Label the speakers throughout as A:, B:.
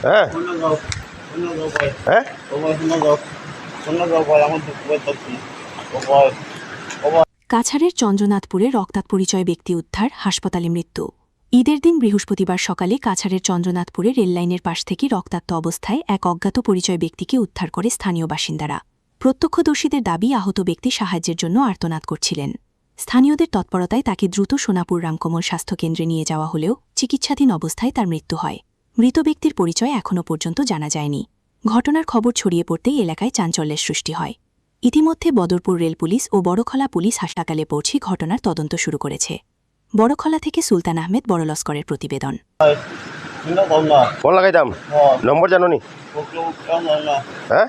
A: হ্যাঁ হ্যাঁ
B: কাছাড়ের চন্দ্রনাথপুরে রক্তাক্ত পরিচয় ব্যক্তি উদ্ধার, হাসপাতালে মৃত্যু। ঈদের দিন বৃহস্পতিবার সকালে কাছাড়ের চন্দ্রনাথপুরে রেললাইনের পাশ থেকে রক্তাক্ত অবস্থায় এক অজ্ঞাত পরিচয় ব্যক্তিকে উদ্ধার করে স্থানীয় বাসিন্দারা। প্রত্যক্ষদর্শীদের দাবি, আহত ব্যক্তি সাহায্যের জন্য আর্তনাদ করছিলেন। স্থানীয়দের তৎপরতায় তাকে দ্রুত সোনাপুর রামকমল স্বাস্থ্যকেন্দ্রে নিয়ে যাওয়া হলেও চিকিৎসাধীন অবস্থায় তার মৃত্যু হয়। মৃত ব্যক্তির পরিচয় এখনও পর্যন্ত জানা যায়নি। ঘটনার খবর ছড়িয়ে পড়তেই এলাকায় চাঞ্চল্যের সৃষ্টি হয়। ইতিমধ্যে বদরপুর রেল পুলিশ ও বড়খলা পুলিশ হাসপাতালে পৌঁছে ঘটনার তদন্ত শুরু করেছে। বড়খলা থেকে সুলতান আহমেদ, বড়লস্করের প্রতিবেদন।
A: ফোন লাগাইতাম নম্বর জানো নি হ্যাঁ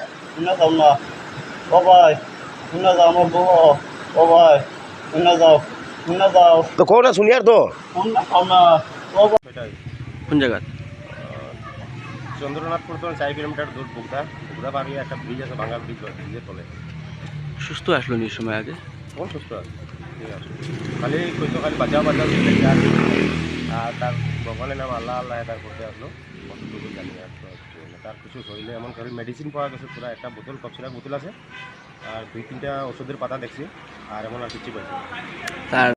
A: তো কো না শুনি আর তো
C: কোন জায়গা?
A: চন্দ্রনাথপুর তো 4 কিলোমিটার দূর বুগদা পাড়িয়ে একটা ব্রিজ আছে, ভাঙা ব্রিজের তলে।
C: সুস্থ আসলো নি সময় আগে?
A: কোন সুস্থ আছে, ঠিক আছে, খালি কইতো খালি বাঁচাও আর তার ভগবানের নাম আল্লাহ আল্লাহ তার করতে আসলো, কতটুকু জানি না। তার কিছু শরীরে এমন করে মেডিসিন পাওয়া গেছে, পুরো একটা বোতল, কপসিরাপ বোতল আছে, আর 2-3টা ওষুধের পাতা দেখছি, আর এমন আর কিছু পাইছি।
C: তার